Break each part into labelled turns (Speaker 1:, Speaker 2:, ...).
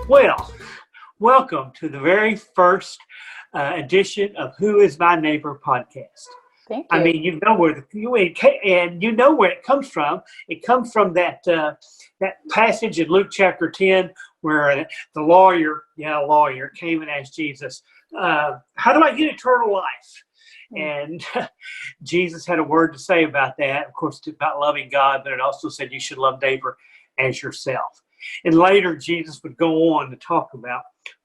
Speaker 1: Well, welcome to the very first edition of Who Is My Neighbor podcast.
Speaker 2: Thank
Speaker 1: I
Speaker 2: you.
Speaker 1: mean, you know where it comes from. It comes from that passage in Luke chapter 10 where the lawyer came and asked Jesus, "How do I get eternal life?" And Jesus had a word to say about that. Of course, about loving God, but it also said you should love neighbor as yourself. And later, Jesus would go on to talk about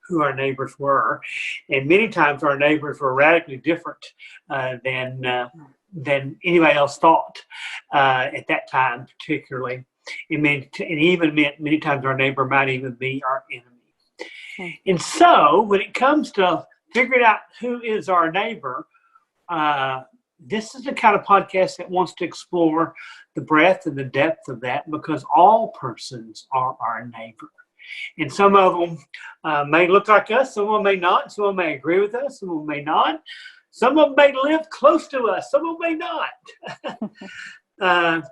Speaker 1: who our neighbors were. And many times our neighbors were radically different than anybody else thought at that time, particularly. It even meant many times our neighbor might even be our enemy. And so when it comes to figuring out who is our neighbor, this is the kind of podcast that wants to explore the breadth and the depth of that, because all persons are our neighbor. And some of them may look like us, some of them may not, some of them may agree with us, some of them may not. Some of them may live close to us, some of them may not.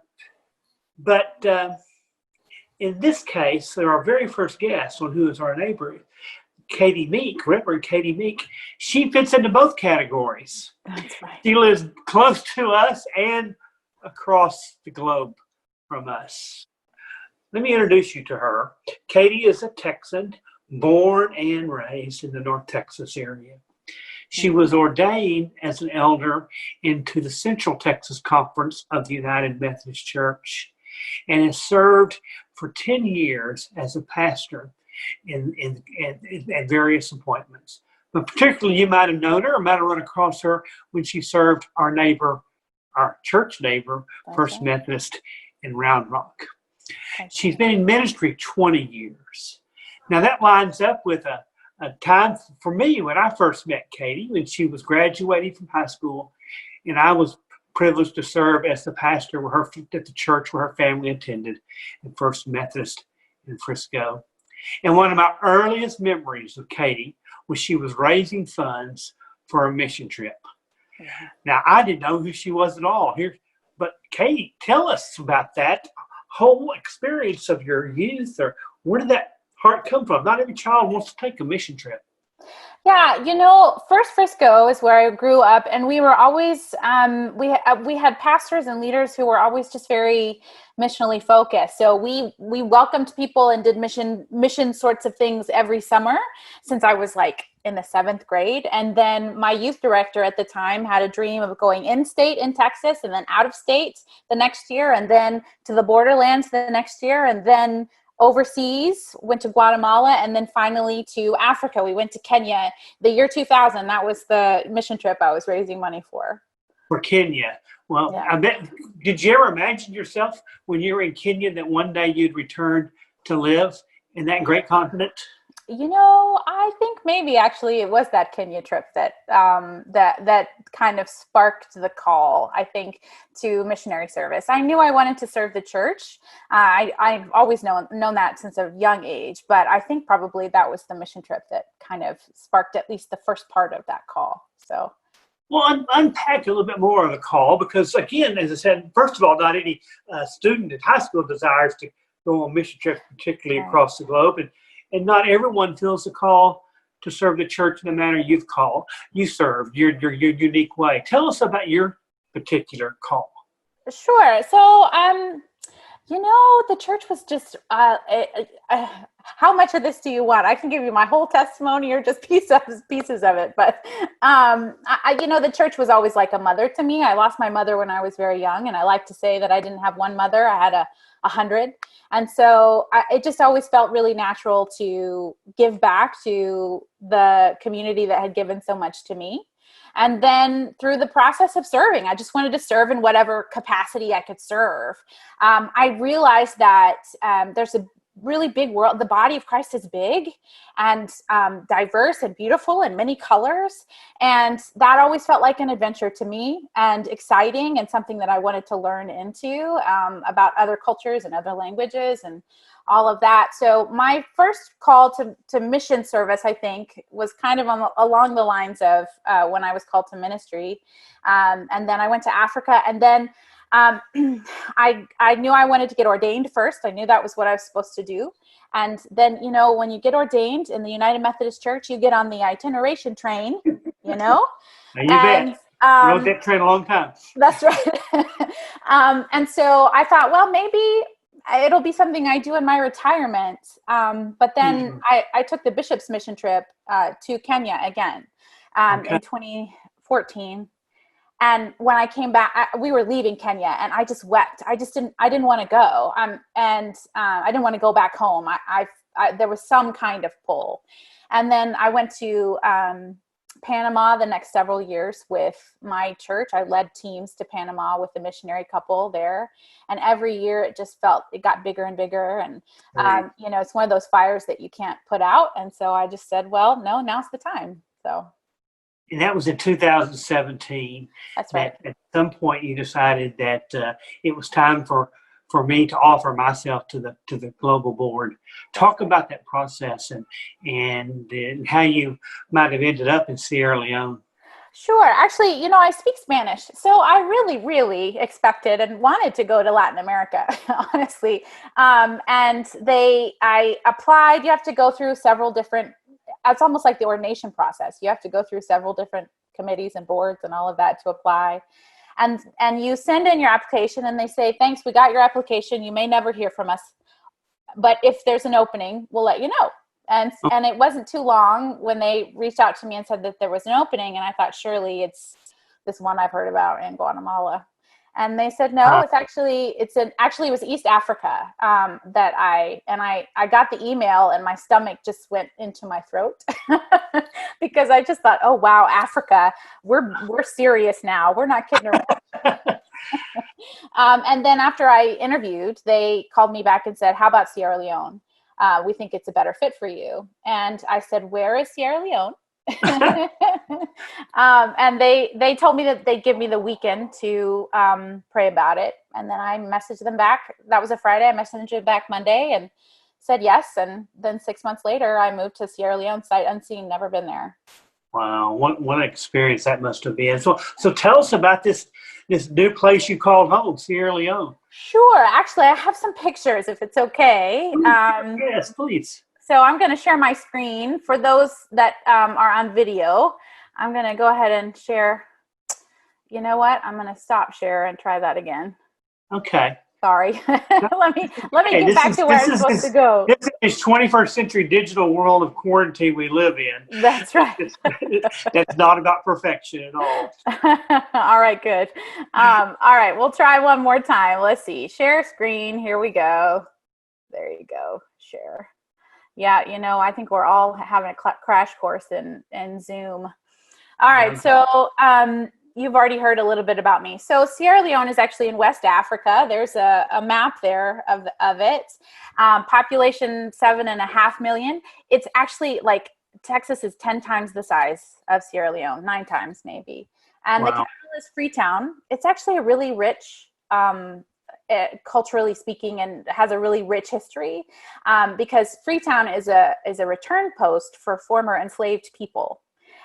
Speaker 1: But in this case, our very first guest on Who is Our Neighbor, Katie Meek, Reverend Katie Meek, she fits into both categories.
Speaker 2: That's right.
Speaker 1: She lives close to us and across the globe from us. Let me introduce you to her. Katie is a Texan, born and raised in the North Texas area. She was ordained as an elder into the Central Texas Conference of the United Methodist Church and has served for 10 years as a pastor in various appointments. But particularly, you might have known her or might have run across her when she served our church neighbor, First Methodist in Round Rock. She's been in ministry 20 years. Now that lines up with a time for me when I first met Katie, when she was graduating from high school, and I was privileged to serve as the pastor at the church where her family attended, in First Methodist in Frisco. And one of my earliest memories of Katie was she was raising funds for a mission trip. Yeah. Now, I didn't know who she was at all. But Katie, tell us about that whole experience of your youth, or where did that heart come from? Not every child wants to take a mission trip.
Speaker 2: Yeah, First Frisco is where I grew up, and we were always, we had pastors and leaders who were always just very missionally focused. So we welcomed people and did mission sorts of things every summer since I was like in the 7th grade. And then my youth director at the time had a dream of going in-state in Texas and then out of state the next year, and then to the borderlands the next year, and then overseas, went to Guatemala, and then finally to Africa. We went to Kenya the year 2000. That was the mission trip I was raising money for.
Speaker 1: For Kenya. Well, yeah. I bet, did you ever imagine yourself when you were in Kenya that one day you'd return to live in that great continent?
Speaker 2: I think maybe actually it was that Kenya trip that kind of sparked the call, I think, to missionary service. I knew I wanted to serve the church. I've always known that since a young age, but I think probably that was the mission trip that kind of sparked at least the first part of that call. So.
Speaker 1: Well, unpack a little bit more of the call, because again, as I said, first of all, not any student at high school desires to go on mission trips, particularly across the globe. And not everyone feels the call to serve the church in the manner you served, your unique way. Tell us about your particular call.
Speaker 2: Sure. So, the church was just, how much of this do you want? I can give you my whole testimony or just pieces of it. But, the church was always like a mother to me. I lost my mother when I was very young. And I like to say that I didn't have one mother. I had 100. And so it just always felt really natural to give back to the community that had given so much to me. And then through the process of serving, I just wanted to serve in whatever capacity I could serve. I realized that there's a really big world. The body of Christ is big and diverse and beautiful and many colors. And that always felt like an adventure to me, and exciting, and something that I wanted to learn into about other cultures and other languages and all of that. So my first call to mission service, I think, was kind of along the lines of when I was called to ministry. And then I went to Africa, and then um, I knew I wanted to get ordained first. I knew that was what I was supposed to do. And then, you know, when you get ordained in the United Methodist Church, you get on the itineration train, you know,
Speaker 1: Now, you
Speaker 2: and
Speaker 1: bet. Rode that train a long time.
Speaker 2: that's right. And so I thought, well, maybe it'll be something I do in my retirement. But then I took the Bishop's mission trip to Kenya again in 2014. And when I came back, we were leaving Kenya, and I just wept. I didn't want to go. And I didn't want to go back home. There was some kind of pull. And then I went to Panama the next several years with my church. I led teams to Panama with a missionary couple there. And every year it just it got bigger and bigger. And, you know, it's one of those fires that you can't put out. And so I just said, well, no, now's the time. So.
Speaker 1: And that was in 2017.
Speaker 2: That's right.
Speaker 1: At some point, you decided that it was time for me to offer myself to the global board. Talk about that process and how you might have ended up in Sierra Leone.
Speaker 2: Sure. Actually, you know, I speak Spanish, so I really, really expected and wanted to go to Latin America, honestly. And I applied. You have to go through several different. It's almost like the ordination process. You have to go through several different committees and boards and all of that to apply. And you send in your application and they say, thanks, we got your application. You may never hear from us, but if there's an opening, we'll let you know. And it wasn't too long when they reached out to me and said that there was an opening. And I thought, surely it's this one I've heard about in Guatemala. And they said, no, it was East Africa that I got the email and my stomach just went into my throat because I just thought, oh, wow, Africa, we're serious now. We're not kidding around. And then after I interviewed, they called me back and said, how about Sierra Leone? We think it's a better fit for you. And I said, where is Sierra Leone? And they told me that they'd give me the weekend to pray about it. And then I messaged them back. That was a Friday. I messaged them back Monday and said yes. And then 6 months later, I moved to Sierra Leone, sight unseen, never been there.
Speaker 1: Wow, what experience that must have been. So tell us about this new place you called home, Sierra Leone.
Speaker 2: Sure. Actually, I have some pictures if it's okay.
Speaker 1: Yes, please.
Speaker 2: So I'm going to share my screen for those that are on video. I'm going to go ahead and share. You know what? I'm going to stop share and try that again.
Speaker 1: Okay.
Speaker 2: Sorry. let me get back to where I'm supposed to go.
Speaker 1: This is 21st century digital world of quarantine we live in.
Speaker 2: That's right.
Speaker 1: That's not about perfection at all.
Speaker 2: All right, good. All right, we'll try one more time. Let's see. Share screen. Here we go. There you go. Share. Yeah, you know, I think we're all having a crash course in Zoom. All right, so you've already heard a little bit about me. So Sierra Leone is actually in West Africa. There's a map there of it. Population 7.5 million. It's actually like Texas is 10 times the size of Sierra Leone, 9 times maybe. And the capital is Freetown. It's actually a really rich culturally speaking, and has a really rich history because Freetown is a return post for former enslaved people,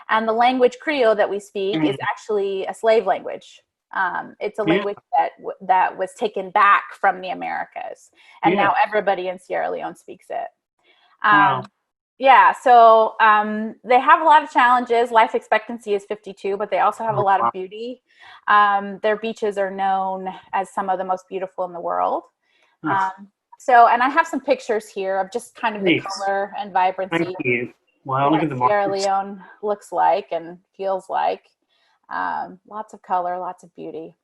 Speaker 2: and the language Creole that we speak is actually a slave language. It's a language that was taken back from the Americas, and now everybody in Sierra Leone speaks it. Yeah, so they have a lot of challenges. Life expectancy is 52, but they also have a lot of beauty. Their beaches are known as some of the most beautiful in the world. And I have some pictures here of just kind of the color and vibrancy.
Speaker 1: Thank you. Wow, look at the
Speaker 2: Sierra Leone looks like and feels like. Lots of color, lots of beauty.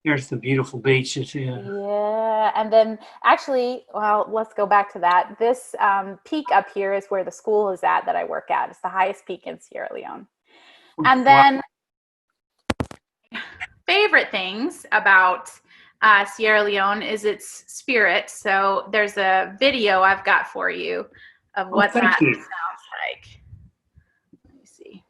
Speaker 1: Here's the beautiful beaches.
Speaker 2: Yeah, and then actually, well, let's go back to that. This peak up here is where the school is at that I work at. It's the highest peak in Sierra Leone. And then favorite things about Sierra Leone is its spirit. So there's a video I've got for you of what that sounds like. Let me see.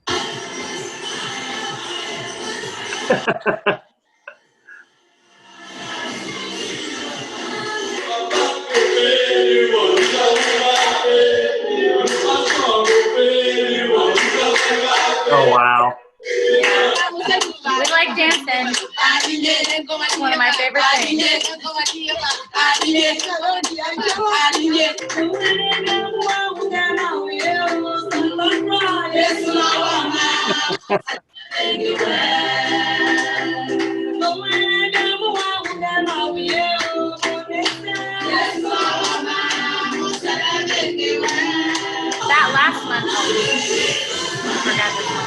Speaker 1: Oh, wow.
Speaker 2: Yeah. We like dancing. It's one of my favorite things. That last one, oh, I forgot this one.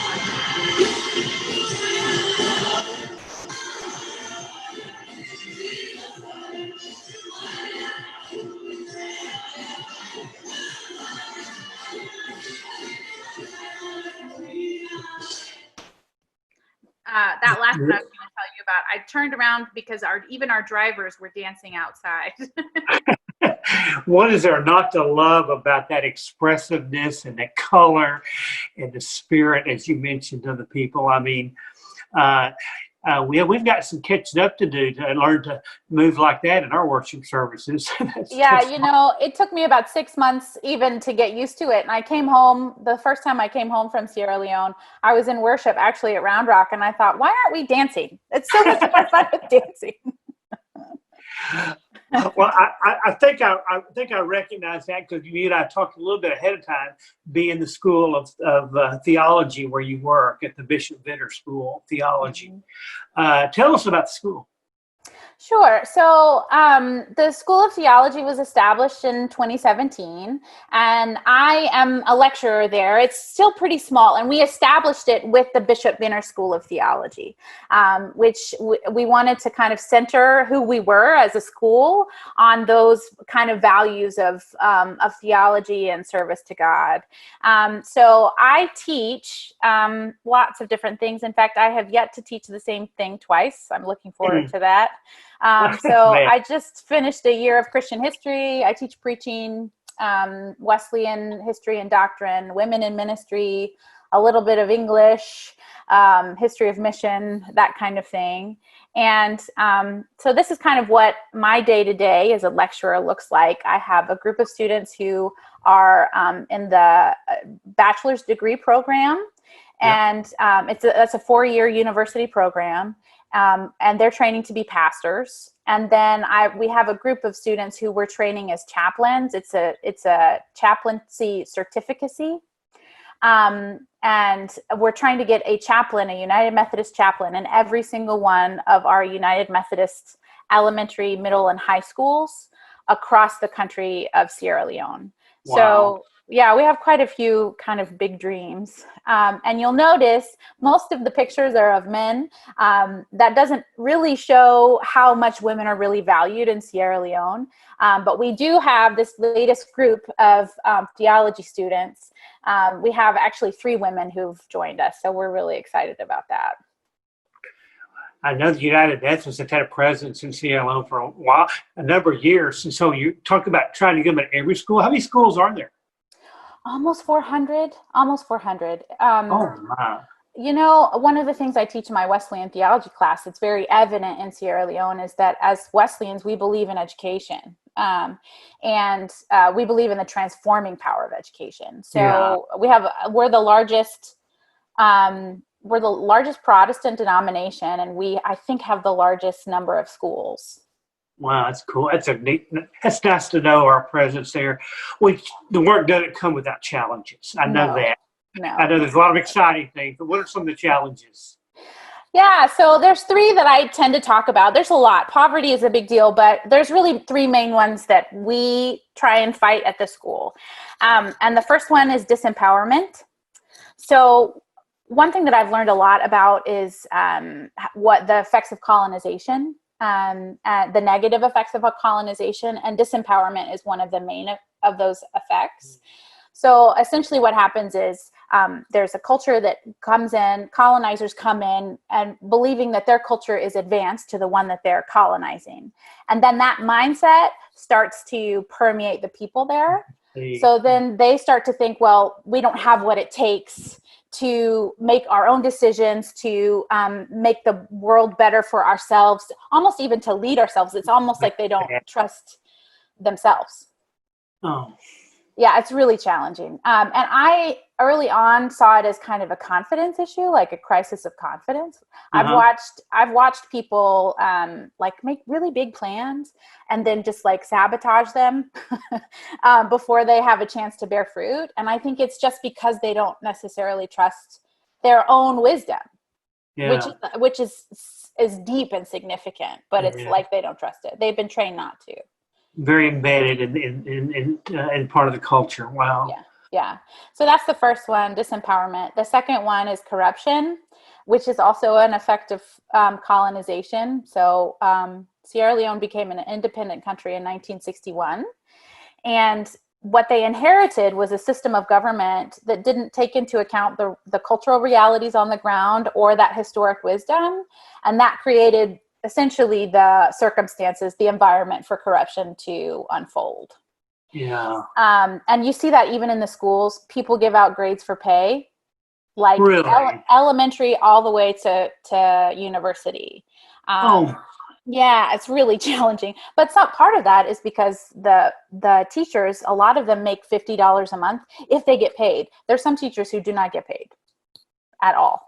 Speaker 2: That last one I was going to tell you about. I turned around because even our drivers were dancing outside.
Speaker 1: What is there not to love about that expressiveness and the color and the spirit, as you mentioned, of the people? I mean, we've got some catching up to do to learn to move like that in our worship services.
Speaker 2: Yeah, you know, it took me about 6 months even to get used to it. And I came home, the first time I came home from Sierra Leone, I was in worship actually at Round Rock, and I thought, why aren't we dancing? It's so much more fun with dancing.
Speaker 1: Well, I think I recognize that because you and I talked a little bit ahead of time, being the school of theology where you work at the Bishop Venner School of Theology. Tell us about the school.
Speaker 2: Sure. So the School of Theology was established in 2017, and I am a lecturer there. It's still pretty small, and we established it with the Bishop Venner School of Theology, which we wanted to kind of center who we were as a school on those kind of values of theology and service to God. So I teach lots of different things. In fact, I have yet to teach the same thing twice. I'm looking forward to that. So I just finished a year of Christian history. I teach preaching, Wesleyan history and doctrine, women in ministry, a little bit of English, history of mission, that kind of thing. And so this is kind of what my day-to-day as a lecturer looks like. I have a group of students who are in the bachelor's degree program, and that's a 4-year university program. And they're training to be pastors. And then we have a group of students who we're training as chaplains. It's a chaplaincy certificacy. And we're trying to get a chaplain, a United Methodist chaplain, in every single one of our United Methodist elementary, middle, and high schools across the country of Sierra Leone. Wow. So yeah, we have quite a few kind of big dreams. And you'll notice most of the pictures are of men. That doesn't really show how much women are really valued in Sierra Leone. But we do have this latest group of theology students. We have actually 3 women who've joined us. So we're really excited about that.
Speaker 1: I know the United Methodists have had a presence in Sierra Leone for a number of years. And so you talk about trying to get them at every school. How many schools are there?
Speaker 2: Almost 400.
Speaker 1: Oh, my.
Speaker 2: You know, one of the things I teach in my Wesleyan theology class, it's very evident in Sierra Leone, is that as Wesleyans, we believe in education. And we believe in the transforming power of education. So we're the largest Protestant denomination, and I think have the largest number of schools.
Speaker 1: Wow, that's cool. That's nice to know our presence there. The work doesn't come without challenges. I know that.
Speaker 2: No.
Speaker 1: I know there's a lot of exciting things, but what are some of the challenges?
Speaker 2: Yeah, so there's 3 that I tend to talk about. There's a lot. Poverty is a big deal, but there's really 3 main ones that we try and fight at the school. And the first one is disempowerment. So one thing that I've learned a lot about is what the effects of colonization, the negative effects of colonization, and disempowerment is one of the main of those effects. So essentially what happens is there's a culture that comes in, colonizers come in and believing that their culture is advanced to the one that they're colonizing. And then that mindset starts to permeate the people there. So then they start to think, well, we don't have what it takes to make our own decisions, to make the world better for ourselves, almost even to lead ourselves. It's almost like they don't trust themselves.
Speaker 1: Oh,
Speaker 2: Yeah, it's really challenging. And I early on saw it as kind of a confidence issue, like a crisis of confidence.
Speaker 1: Uh-huh.
Speaker 2: I've watched people like make really big plans and then just like sabotage them before they have a chance to bear fruit. And I think it's just because they don't necessarily trust their own wisdom,
Speaker 1: Yeah.
Speaker 2: which is deep and significant, but it's
Speaker 1: Yeah.
Speaker 2: like they don't trust it. They've been trained not to.
Speaker 1: Very embedded in part of the culture. Wow.
Speaker 2: Yeah. Yeah. So that's the first one, disempowerment. The second one is corruption, which is also an effect of colonization. So Sierra Leone became an independent country in 1961. And what they inherited was a system of government that didn't take into account the cultural realities on the ground or that historic wisdom. And that created essentially the circumstances, the environment for corruption to unfold.
Speaker 1: Yeah.
Speaker 2: And you see that even in the schools, people give out grades for pay, like
Speaker 1: Really?
Speaker 2: elementary all the way to university.
Speaker 1: Oh,
Speaker 2: Yeah, it's really challenging. But some part of that is because the teachers, a lot of them make $50 a month if they get paid. There's some teachers who do not get paid at all.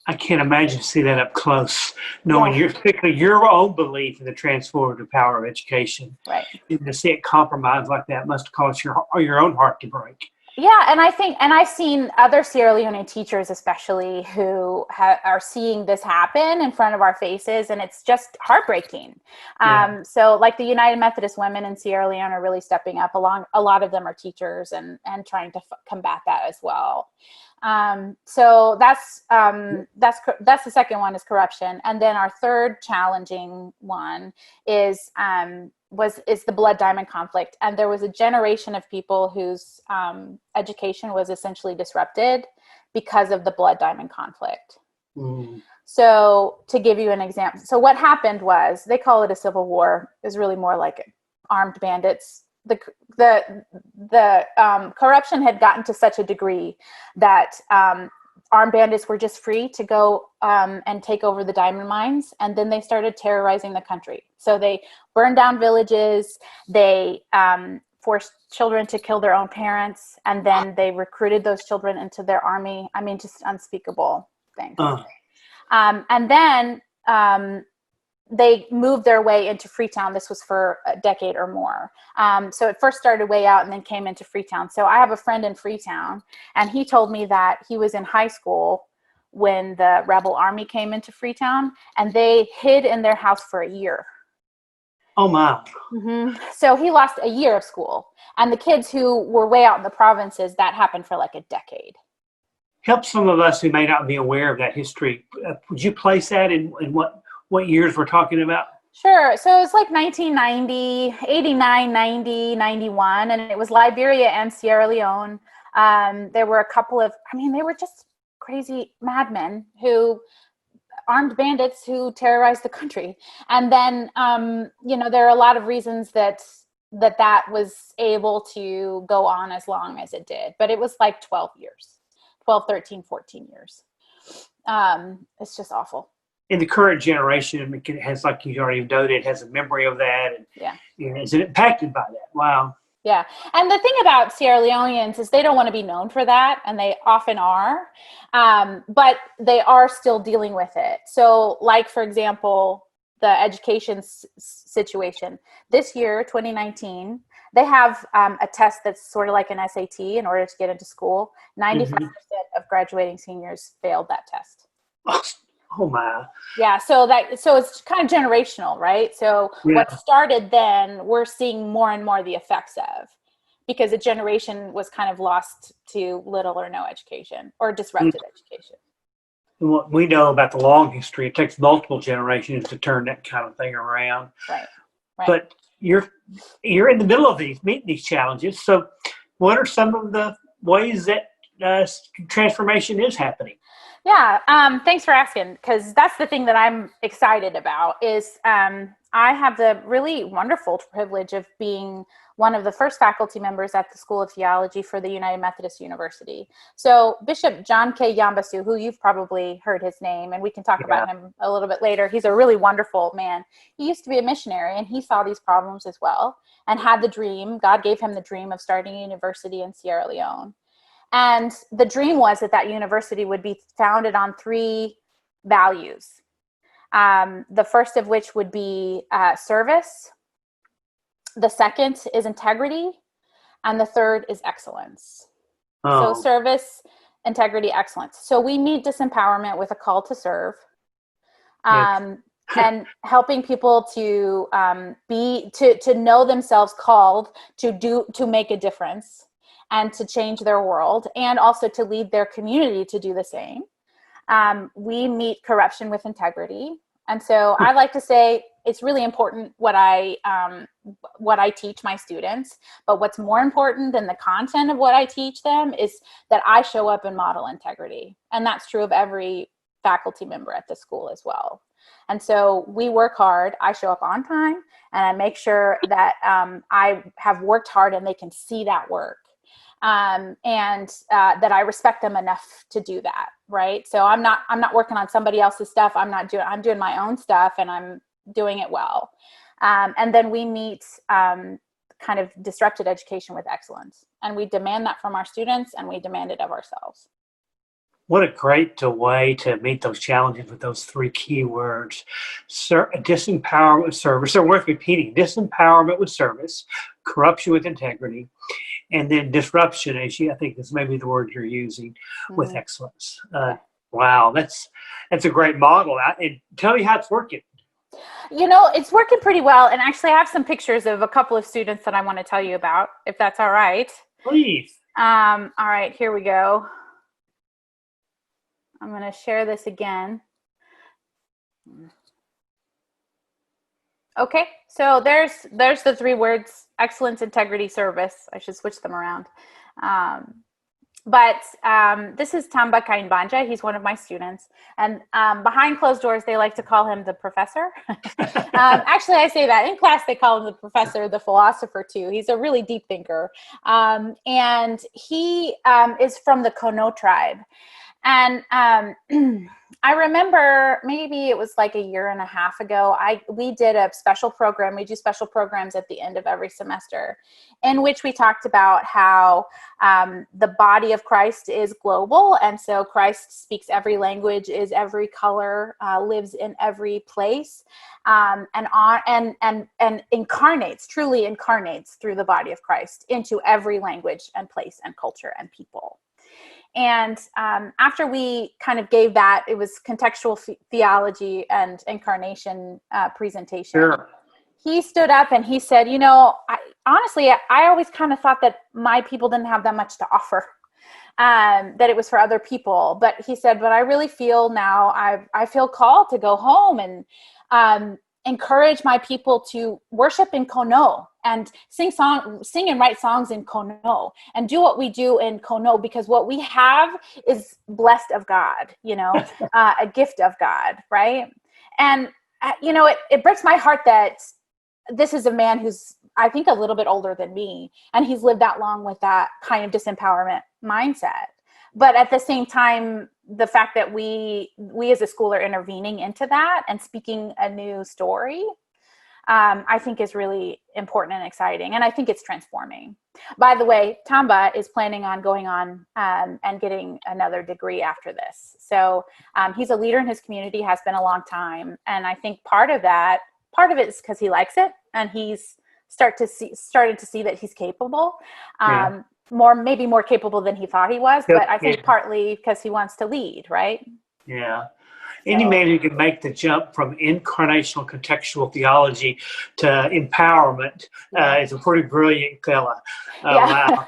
Speaker 1: I can't imagine to see that up close, knowing
Speaker 2: Yeah,
Speaker 1: particularly your own belief in the transformative power of education.
Speaker 2: right.
Speaker 1: And to see it compromised like that must cause your own heart to break.
Speaker 2: Yeah, and I've seen other Sierra Leone teachers, especially, who are seeing this happen in front of our faces, and it's just heartbreaking.
Speaker 1: Yeah.
Speaker 2: So, like the United Methodist Women in Sierra Leone are really stepping up. A lot of them are teachers and trying to combat that as well. So that's the second one is corruption, and then our third challenging one is the Blood Diamond conflict. And there was a generation of people whose education was essentially disrupted because of the Blood Diamond conflict.
Speaker 1: Mm.
Speaker 2: So to give you an example, so what happened was, they call it a civil war. It was really more like armed bandits. The corruption had gotten to such a degree that armed bandits were just free to go and take over the diamond mines, and then they started terrorizing the country. So they burned down villages, they forced children to kill their own parents, and then they recruited those children into their army. I mean, just unspeakable things. And then they moved their way into Freetown. This was for a decade or more. So it first started way out and then came into Freetown. So I have a friend in Freetown, and he told me that he was in high school when the rebel army came into Freetown, and they hid in their house for a year.
Speaker 1: Oh my.
Speaker 2: Mm-hmm. So he lost a year of school. And the kids who were way out in the provinces, that happened for like a decade.
Speaker 1: Help some of us who may not be aware of that history. Would you place that in what years we're talking about?
Speaker 2: Sure. So it's like 1990, 89, 90, 91, and it was Liberia and Sierra Leone. There were a couple of, they were just crazy madmen armed bandits who terrorized the country. And then, there are a lot of reasons that was able to go on as long as it did, but it was like 12 years, 12, 13, 14 years. It's just awful.
Speaker 1: In the current generation, it has, like you already noted, has a memory of that. And,
Speaker 2: yeah.
Speaker 1: Is it impacted by that? Wow.
Speaker 2: Yeah. And the thing about Sierra Leoneans is they don't want to be known for that, and they often are, but they are still dealing with it. So, like, for example, the education situation. This year, 2019, they have a test that's sort of like an SAT in order to get into school. 95% of graduating seniors failed that test.
Speaker 1: Oh my.
Speaker 2: Yeah, so it's kind of generational, right? So what started then, we're seeing more and more the effects of, because a generation was kind of lost to little or no education, or disrupted education.
Speaker 1: And what we know about the long history, it takes multiple generations to turn that kind of thing around.
Speaker 2: Right.
Speaker 1: But you're in the middle of meeting these challenges. So what are some of the ways that transformation is happening?
Speaker 2: Yeah, thanks for asking, because that's the thing that I'm excited about is I have the really wonderful privilege of being one of the first faculty members at the School of Theology for the United Methodist University. So Bishop John K. Yambasu, who you've probably heard his name, and we can talk about him a little bit later. He's a really wonderful man. He used to be a missionary, and he saw these problems as well and had the dream. God gave him the dream of starting a university in Sierra Leone. And the dream was that that university would be founded on 3 values. The first of which would be service. The second is integrity. And the third is excellence. So service, integrity, excellence. So we meet disempowerment with a call to serve. And helping people to to know themselves called to make a difference and to change their world, and also to lead their community to do the same. We meet corruption with integrity. And so I like to say it's really important what I teach my students, but what's more important than the content of what I teach them is that I show up and model integrity. And that's true of every faculty member at the school as well. And so we work hard. I show up on time, and I make sure that I have worked hard and they can see that work. And that I respect them enough to do that, right? So I'm not working on somebody else's stuff. I'm doing my own stuff, and I'm doing it well. And then we meet kind of disrupted education with excellence, and we demand that from our students, and we demand it of ourselves.
Speaker 1: What a great way to meet those challenges with those 3 key words. Disempowerment with service. They're worth repeating. Disempowerment with service, corruption with integrity, and then disruption, I think is maybe the word you're using, with excellence. Wow, that's a great model. And tell me how it's working.
Speaker 2: It's working pretty well. And actually I have some pictures of a couple of students that I want to tell you about, if that's all right.
Speaker 1: Please.
Speaker 2: All right, here we go. I'm going to share this again. Okay, so there's the 3 words: excellence, integrity, service. I should switch them around. But this is Tamba Kainbanja. He's one of my students. And behind closed doors, they like to call him the professor. Actually, I say that. In class, they call him the professor, the philosopher, too. He's a really deep thinker. And he is from the Kono tribe. And I remember maybe it was like a year and a half ago, we did a special program. We do special programs at the end of every semester, in which we talked about how the body of Christ is global. And so Christ speaks every language, is every color, lives in every place, and truly incarnates through the body of Christ into every language and place and culture and people. And after we kind of gave that, it was contextual theology and incarnation presentation.
Speaker 1: Sure.
Speaker 2: He stood up and he said, honestly, I always kind of thought that my people didn't have that much to offer, that it was for other people. But he said, but I really feel now I feel called to go home and encourage my people to worship in Kono and sing and write songs in Kono and do what we do in Kono, because what we have is blessed of God, a gift of God, right? And, it breaks my heart that this is a man who's, I think, a little bit older than me, and he's lived that long with that kind of disempowerment mindset. But at the same time, the fact that we as a school are intervening into that and speaking a new story, I think is really important and exciting. And I think it's transforming. By the way, Tamba is planning on going on and getting another degree after this. So he's a leader in his community, has been a long time. And I think part of it is because he likes it, and he's started to see that he's capable. Maybe more capable than he thought he was, but I think partly because he wants to lead, right?
Speaker 1: Yeah. Any man who can make the jump from incarnational contextual theology to empowerment is a pretty brilliant fella. Wow.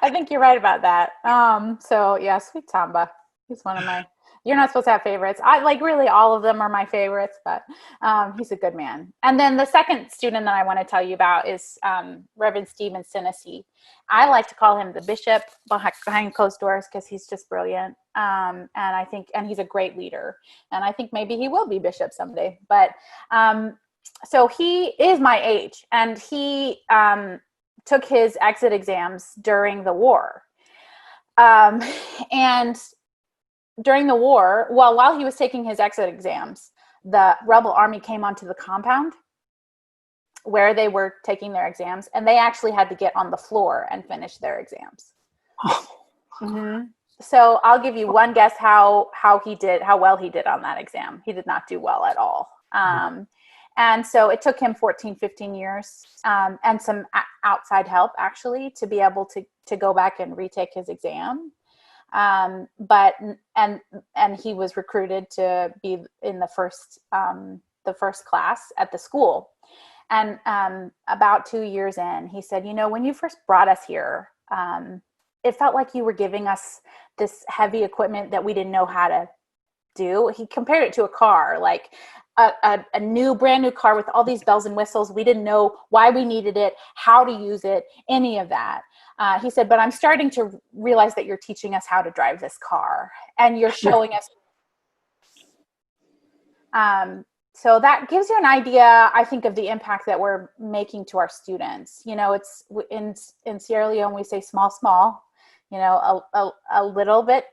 Speaker 2: I think you're right about that. Sweet Tamba. He's one of my, you're not supposed to have favorites. I like, really all of them are my favorites, but he's a good man. And then the second student that I want to tell you about is Reverend Stephen Sinesy. I like to call him the bishop behind closed doors because he's just brilliant. And he's a great leader. And I think maybe he will be bishop someday. But so he is my age, and he took his exit exams during the war. And during the war, while he was taking his exit exams, the rebel army came onto the compound where they were taking their exams, and they actually had to get on the floor and finish their exams. Mm-hmm. So I'll give you one guess how well he did on that exam. He did not do well at all. And so it took him 14, 15 years and some outside help, actually, to be able to go back and retake his exam. But he was recruited to be in the first class at the school. And about 2 years in, he said, when you first brought us here, it felt like you were giving us this heavy equipment that we didn't know how to do. He compared it to a car, like a brand new car with all these bells and whistles. We didn't know why we needed it, how to use it, any of that. He said, but I'm starting to realize that you're teaching us how to drive this car, and you're showing us. So that gives you an idea, I think, of the impact that we're making to our students. It's in Sierra Leone, we say small, a little bit,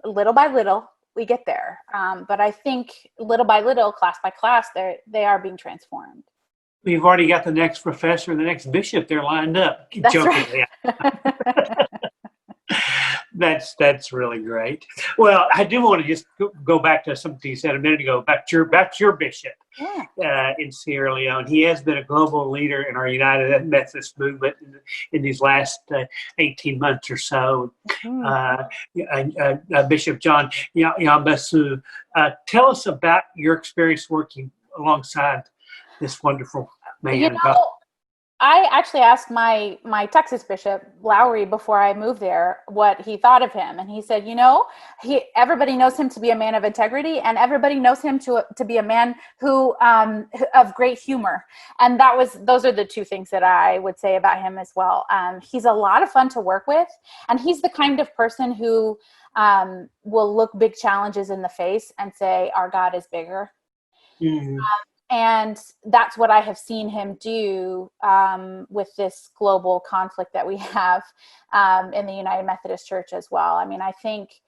Speaker 2: little by little, we get there. But I think little by little, class by class, they are being transformed.
Speaker 1: We've already got the next professor, the next bishop there lined up.
Speaker 2: That's jokingly. Right.
Speaker 1: That's really great. Well, I do want to just go back to something you said a minute ago about your bishop in Sierra Leone. He has been a global leader in our United Methodist movement in these last 18 months or so. Bishop John Yambasu, tell us about your experience working alongside this wonderful man.
Speaker 2: I actually asked my Texas bishop, Lowry, before I moved there, what he thought of him. And he said, everybody knows him to be a man of integrity, and everybody knows him to be a man who of great humor. And those are the two things that I would say about him as well. He's a lot of fun to work with, and he's the kind of person who will look big challenges in the face and say, our God is bigger. Mm-hmm. And that's what I have seen him do with this global conflict that we have in the United Methodist Church as well. I mean, I think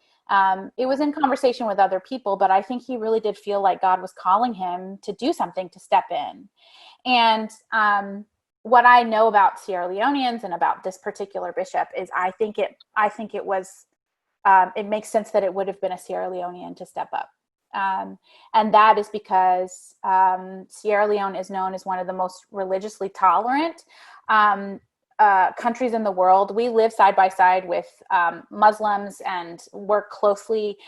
Speaker 2: it was in conversation with other people, but I think he really did feel like God was calling him to do something, to step in. And what I know about Sierra Leoneans and about this particular bishop is I think it makes sense that it would have been a Sierra Leonean to step up. And that is because Sierra Leone is known as one of the most religiously tolerant countries in the world. We live side by side with Muslims and work closely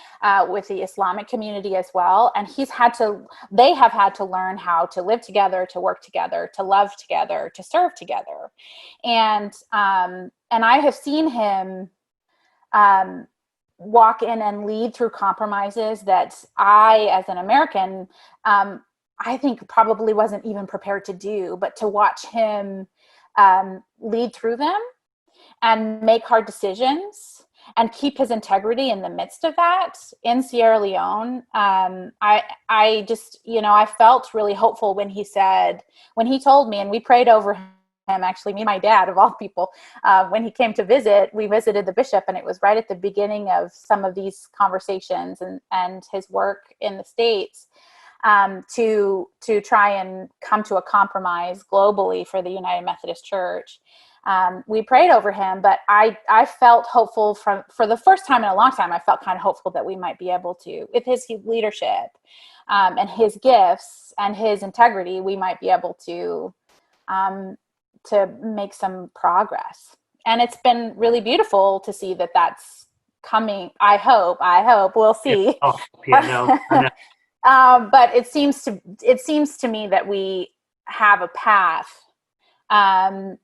Speaker 2: with the Islamic community as well. And they have had to learn how to live together, to work together, to love together, to serve together. And I have seen him walk in and lead through compromises that I, as an American, I think probably wasn't even prepared to do, but to watch him lead through them and make hard decisions and keep his integrity in the midst of that in Sierra Leone. I just, I felt really hopeful when he told me, and we prayed over him. Actually, me and my dad, of all people, when he came to visit, we visited the bishop, and it was right at the beginning of some of these conversations and his work in the States to try and come to a compromise globally for the United Methodist Church. We prayed over him, but I felt hopeful for the first time in a long time. I felt kind of hopeful that we might be able to, with his leadership and his gifts and his integrity, we might be able to make some progress. And it's been really beautiful to see that that's coming. I hope we'll see.
Speaker 1: Yeah.
Speaker 2: But it seems to me that we have a path. I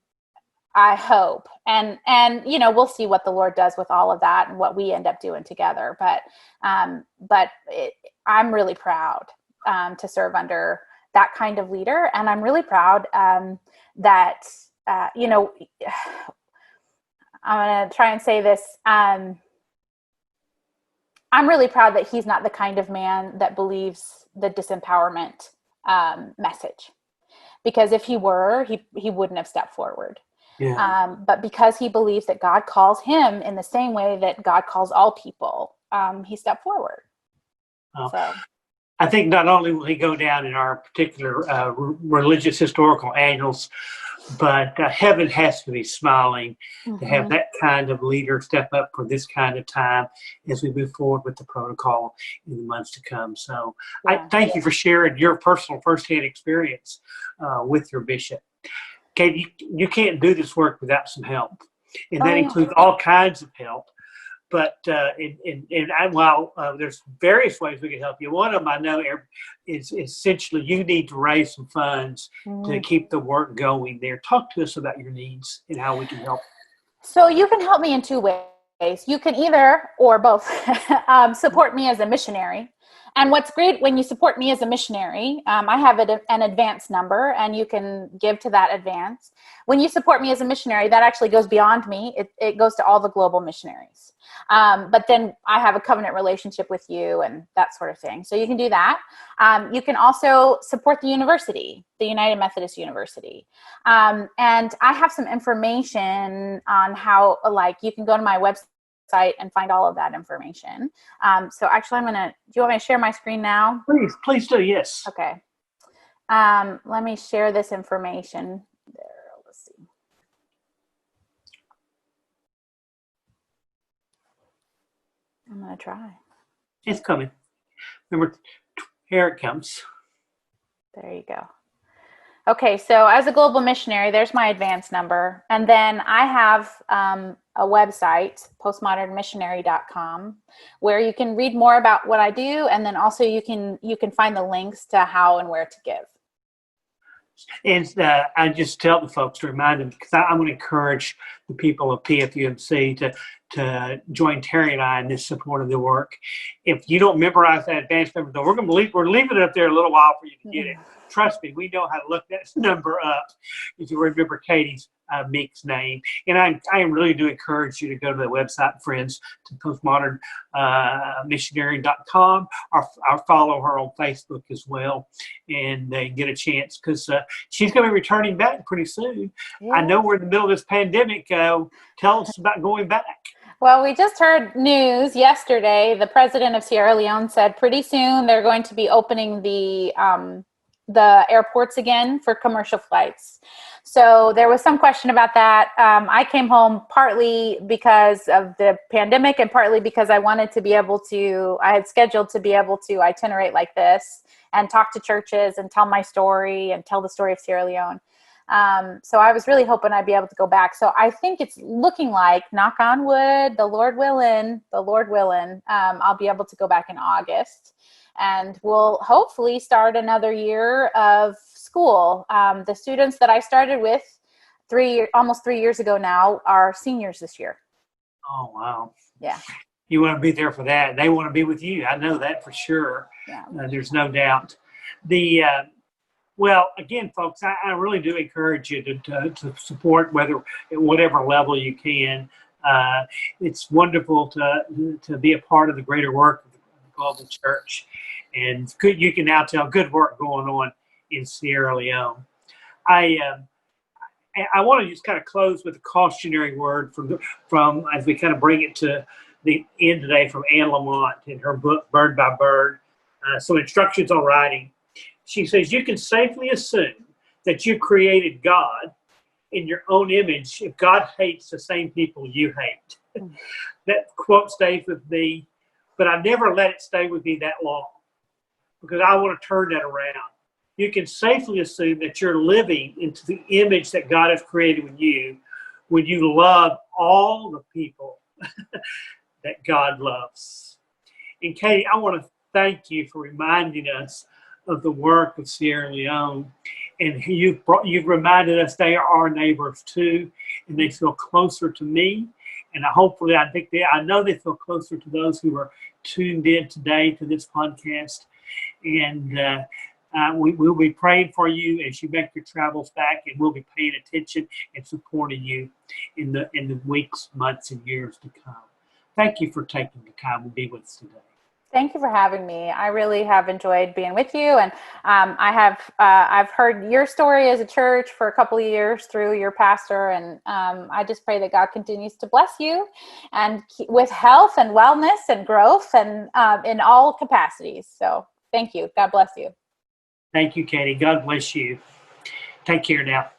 Speaker 2: hope. And we'll see what the Lord does with all of that and what we end up doing together. But I'm really proud to serve under that kind of leader. And I'm really proud that, I'm going to try and say this. I'm really proud that he's not the kind of man that believes the disempowerment message, because if he were, he wouldn't have stepped forward.
Speaker 1: Yeah.
Speaker 2: But because he believes that God calls him in the same way that God calls all people, he stepped forward.
Speaker 1: Uh,
Speaker 2: So
Speaker 1: I think not only will he go down in our particular religious historical annals, but heaven has to be smiling to have
Speaker 2: mhm.
Speaker 1: that kind of leader step up for this kind of time as we move forward with the protocol in the months to come. So I
Speaker 2: Yeah.
Speaker 1: thank you for sharing your personal firsthand experience with your bishop. Kate, you can't do this work without some help, and
Speaker 2: Oh
Speaker 1: that
Speaker 2: yeah.
Speaker 1: includes all kinds of help. But while there's various ways we can help you, one of them I know is essentially you need to raise some funds to
Speaker 2: Mm.
Speaker 1: keep the work going there. Talk to us about your needs and how we can help.
Speaker 2: So you can help me in two ways. You can either, or both, support me as a missionary. And what's great when you support me as a missionary, I have an advance number and you can give to that advance. When you support me as a missionary, that actually goes beyond me. It goes to all the global missionaries. But then I have a covenant relationship with you and that sort of thing. So you can do that. You can also support the university, the United Methodist University. And I have some information on how, like, you can go to my website and find all of that information. So actually, do you want me to share my screen now?
Speaker 1: Please do. Yes.
Speaker 2: Okay. Let me share this information there. Let's see. I'm going to try.
Speaker 1: It's coming. Remember, here it comes.
Speaker 2: There you go. Okay, so as a global missionary, there's my advance number. And then I have a website, postmodernmissionary.com, where you can read more about what I do. And then also you can find the links to how and where to give.
Speaker 1: And I just tell the folks to remind them, because I'm going to encourage the people of PFUMC to join Terry and I in this support of the work. If you don't memorize that advance number, though, we're leaving it up there a little while for you to get it. Trust me, we know how to look that number up if you remember Katie's Meek's name. And I really do encourage you to go to the website, friends, to postmodernmissionary.com, or follow her on Facebook as well, and get a chance, because she's going to be returning back pretty soon.
Speaker 2: Yeah.
Speaker 1: I know we're in the middle of this pandemic. Tell us about going back.
Speaker 2: Well, we just heard news yesterday. The president of Sierra Leone said pretty soon they're going to be opening the airports again for commercial flights. So there was some question about that. I came home partly because of the pandemic and partly because I wanted to be able to, I had scheduled to be able to itinerate like this and talk to churches and tell my story and tell the story of Sierra Leone. So I was really hoping I'd be able to go back. So I think it's looking like, knock on wood, the Lord willing, I'll be able to go back in August. And we'll hopefully start another year of school. The students that I started with almost 3 years ago now are seniors this year.
Speaker 1: Oh, wow.
Speaker 2: Yeah.
Speaker 1: You want to be there for that. They want to be with you. I know that for sure.
Speaker 2: Yeah.
Speaker 1: There's no doubt. Well, again, folks, I really do encourage you to support at whatever level you can. It's wonderful to be a part of the greater work of the global church. And you can now tell good work going on in Sierra Leone. I want to just kind of close with a cautionary word from as we kind of bring it to the end today, from Anne Lamont in her book Bird by Bird. Some instructions on writing. She says, you can safely assume that you created God in your own image if God hates the same people you hate. That quote stays with me, but I never let it stay with me that long, because I want to turn that around. You can safely assume that you're living into the image that God has created with you when you love all the people that God loves. And Katie, I want to thank you for reminding us of the work of Sierra Leone. And you've reminded us they are our neighbors too, and they feel closer to me. And hopefully, I know they feel closer to those who are tuned in today to this podcast. And we'll be praying for you as you make your travels back, and we'll be paying attention and supporting you in the weeks, months, and years to come. Thank you for taking the time to be with us today.
Speaker 2: Thank you for having me. I really have enjoyed being with you, and I've heard your story as a church for a couple of years through your pastor, and I just pray that God continues to bless you, and with health and wellness and growth, and in all capacities. So thank you. God bless you.
Speaker 1: Thank you, Katie. God bless you. Take care now.